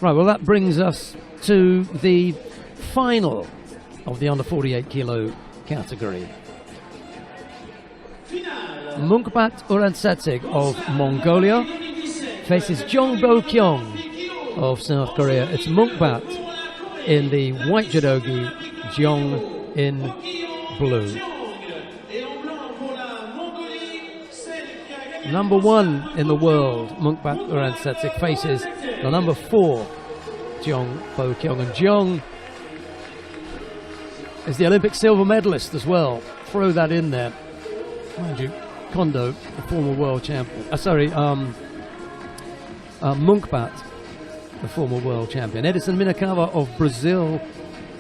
Right, well that brings us to the final of the under 48 kilo category. MUNKHBAT Uransatsig of Mongolia faces Jeong Bo-kyung of South Korea. It's MUNKHBAT in the white judogi, Jeong in blue. Number 1 in the world, MUNKHBAT Uransatsig faces the number 4, Jeong Bo-kyung. And Jeong is the Olympic silver medalist as well. Throw that in there. Mind you, Kondo, the former world champion. MUNKHBAT, the former world champion. Edison Minakawa of Brazil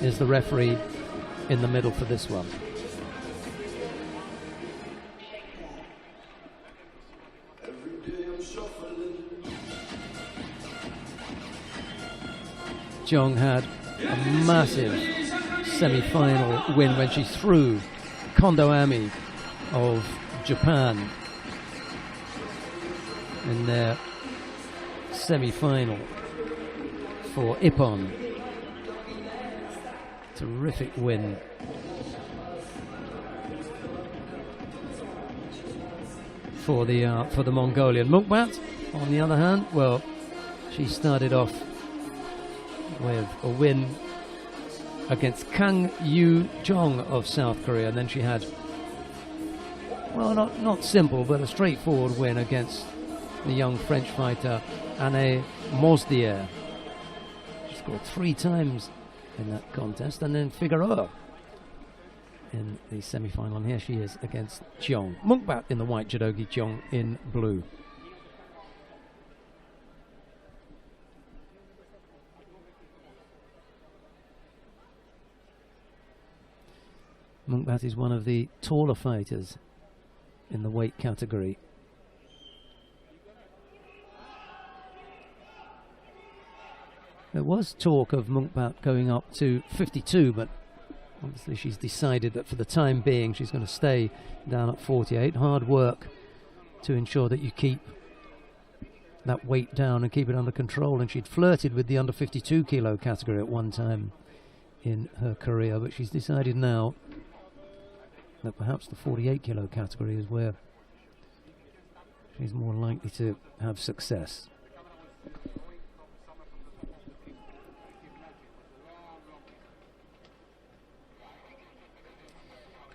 is the referee in the middle for this one. Jeong had a massive semi-final win when she threw Kondo Ami of Japan in their semi-final for Ippon. Terrific win. For the Mongolian. MUNKHBAT, on the other hand, well, she started off with a win against Kang Yu-jong of South Korea, and then she had, well, not simple, but a straightforward win against the young French fighter Anne Mosdier. She scored 3 times in that contest, and then Figueroa in the semi-final, and here she is against Jeong. MUNKHBAT in the white judogi, Jeong in blue. MUNKHBAT is one of the taller fighters in the weight category. There was talk of MUNKHBAT going up to 52, but obviously she's decided that for the time being she's going to stay down at 48. Hard work to ensure that you keep that weight down and keep it under control, and she'd flirted with the under 52 kilo category at one time in her career, but she's decided now that perhaps the 48 kilo category is where she's more likely to have success.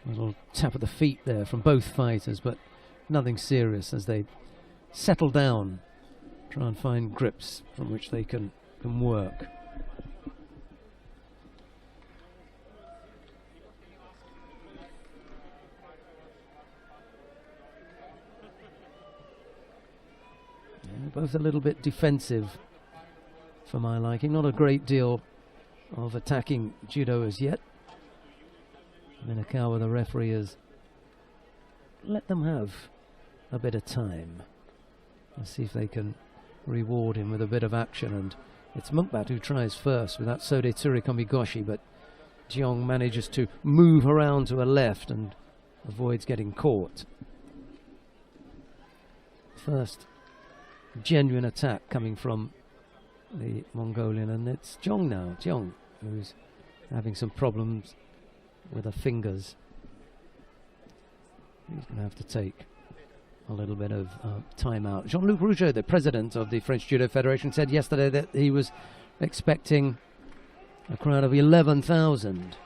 A little tap of the feet there from both fighters, but nothing serious as they settle down, try and find grips from which they can work. Both a little bit defensive for my liking. Not a great deal of attacking judo as yet. Minakawa, the referee, has let them have a bit of time. Let's see if they can reward him with a bit of action. And it's MUNKHBAT who tries first with that Sode Tsuri Komigoshi, but Jeong manages to move around to her left and avoids getting caught. First genuine attack coming from the Mongolian, and it's Jeong now. Jeong, who's having some problems with her fingers. He's going to have to take a little bit of time out. Jean-Luc Rougeau, the president of the French Judo Federation, said yesterday that he was expecting a crowd of 11,000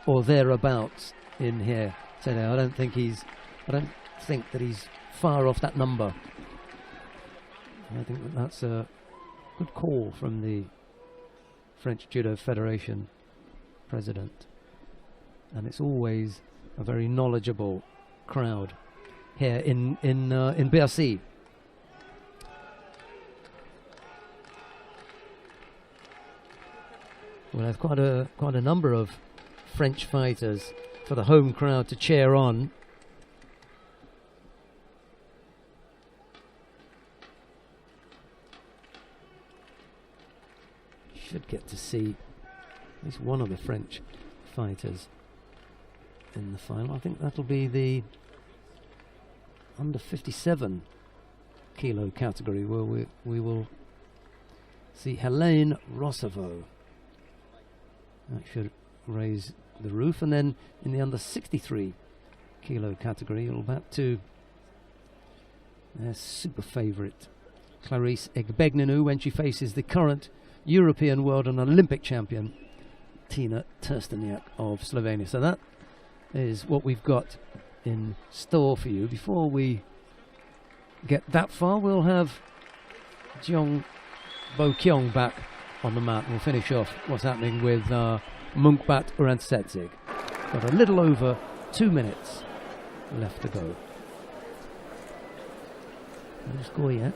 or thereabouts in here today. I don't think that he's far off that number. I think that that's a good call from the French Judo Federation president. And it's always a very knowledgeable crowd here in Bercy. We'll have quite a number of French fighters for the home crowd to cheer on. Should get to see at least one of the French fighters in the final. I think that'll be the under 57 kilo category where we will see Helene Rosovo. That should raise the roof. And then in the under 63 kilo category, all back to their super favourite Clarice Egbegninu when she faces the current European, world and Olympic champion Tina Trsteniak of Slovenia. So that is what we've got in store for you. Before we get that far, we'll have Jeong Bo-kyung back on the mat. We'll finish off what's happening with MUNKHBAT Urantsetsig. Got a little over 2 minutes left to go. No score yet.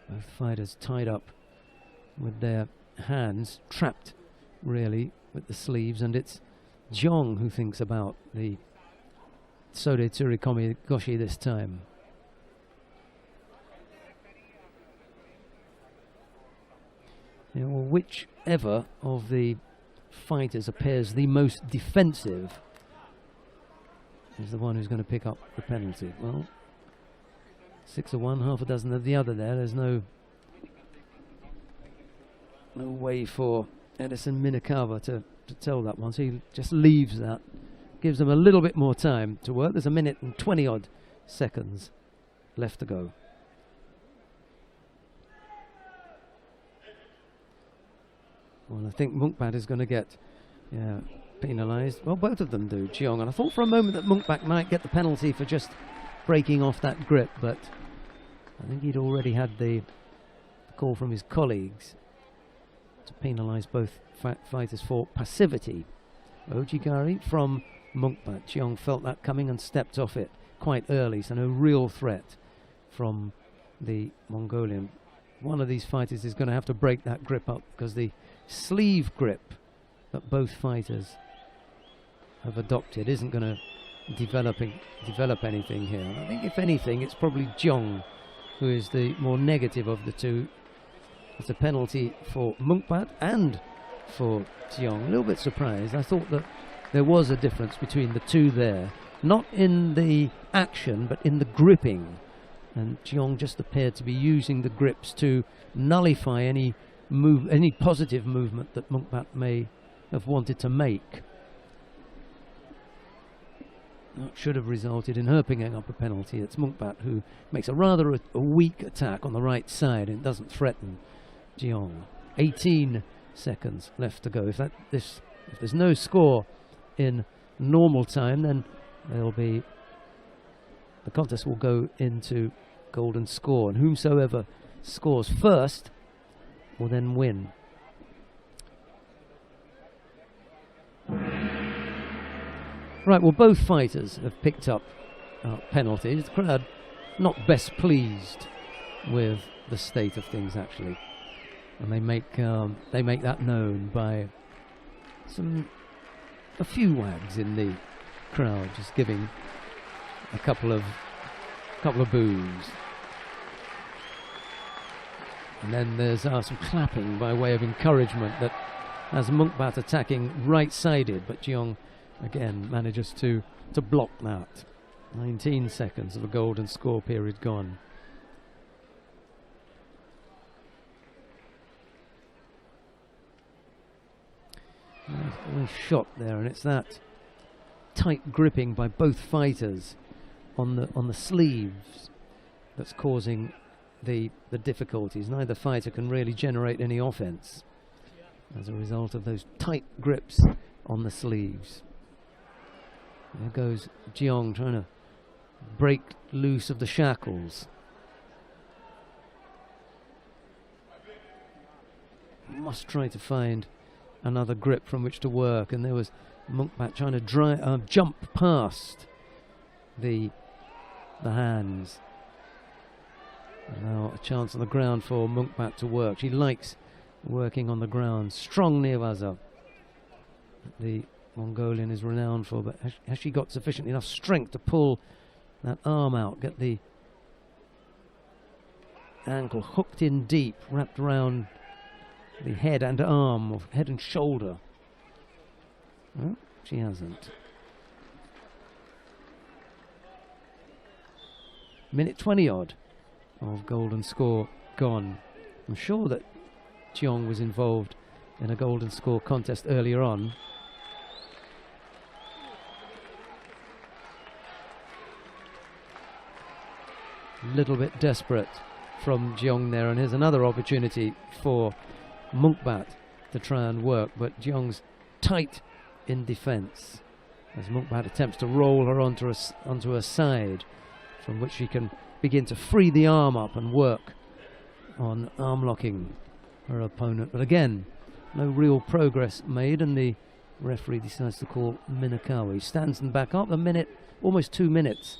Both fighters tied up with their hands, trapped really with the sleeves, and it's Jeong who thinks about the Sode Tsurikomi Goshi this time. Yeah, well, whichever of the fighters appears the most defensive is the one who's going to pick up the penalty. Well, 6 of one, half a dozen of the other there. There's no way for Edison Minakawa to tell that one, so he just leaves that. Gives them a little bit more time to work. There's a minute and 20 odd seconds left to go. Well, I think MUNKHBAT is going to get penalised. Well, both of them do, Jeong. And I thought for a moment that MUNKHBAT might get the penalty for just breaking off that grip, but I think he'd already had the call from his colleagues to penalise both fighters for passivity. Ojigari from MUNKHBAT. Jeong felt that coming and stepped off it quite early, so no real threat from the Mongolian. One of these fighters is going to have to break that grip up, because the sleeve grip that both fighters have adopted isn't going to develop anything here. I think if anything it's probably Jeong who is the more negative of the two. It's a penalty for MUNKHBAT and for Jeong. A little bit surprised. I thought that there was a difference between the two there, not in the action but in the gripping, and Jeong just appeared to be using the grips to nullify any positive movement that MUNKHBAT may have wanted to make. That should have resulted in her picking up a penalty. It's MUNKHBAT who makes a rather a weak attack on the right side and doesn't threaten Jeong. 18 seconds left to go. If there's no score in normal time, then the contest will go into golden score, and whomsoever scores first will then win. Right, well, both fighters have picked up penalties. The crowd not best pleased with the state of things, actually, and they make that known by a few wags in the crowd, just giving a couple of boos, and then there's some clapping by way of encouragement that has MUNKHBAT attacking right-sided, but Jeong again manages to block that. 19 seconds of the golden score period gone. Nice shot there, and it's that tight gripping by both fighters on the sleeves that's causing the difficulties. Neither fighter can really generate any offense as a result of those tight grips on the sleeves. There goes Jeong trying to break loose of the shackles. Must try to find another grip from which to work, and there was MUNKHBAT trying to jump past the hands. Now a chance on the ground for MUNKHBAT to work. She likes working on the ground. Strong nearwaza the Mongolian is renowned for, but has she got sufficient enough strength to pull that arm out, get the ankle hooked in deep, wrapped around the head and arm, or head and shoulder? Well, she hasn't. Minute 20 odd of golden score gone. I'm sure that Jeong was involved in a golden score contest earlier on. A little bit desperate from Jeong there, and here's another opportunity for MUNKHBAT to try and work, but Jeong's tight in defence as MUNKHBAT attempts to roll her onto her side, from which she can begin to free the arm up and work on arm locking her opponent. But again, no real progress made, and the referee decides to call MUNKHBAT. He stands them back up. A minute, almost 2 minutes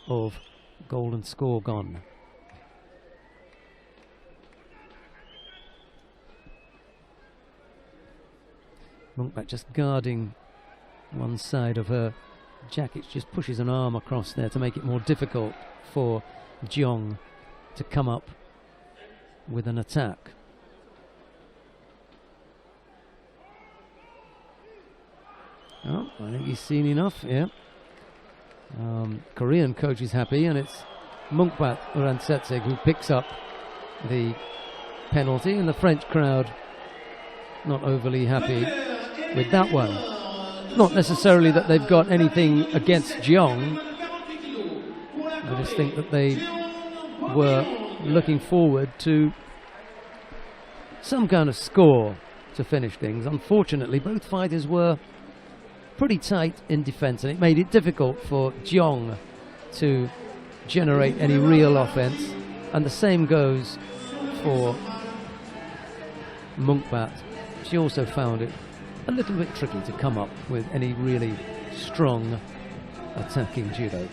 of golden score gone. MUNKHBAT just guarding one side of her jacket, just pushes an arm across there to make it more difficult for Jeong to come up with an attack. Oh, I think he's seen enough, yeah. Korean coach is happy, and it's MUNKHBAT Uransetseg who picks up the penalty, and the French crowd not overly happy with that one. Not necessarily that they've got anything against Jeong. I just think that they were looking forward to some kind of score to finish things. Unfortunately, both fighters were pretty tight in defence, and it made it difficult for Jeong to generate any real offence. And the same goes for MUNKHBAT. She also found it a little bit tricky to come up with any really strong attacking judo.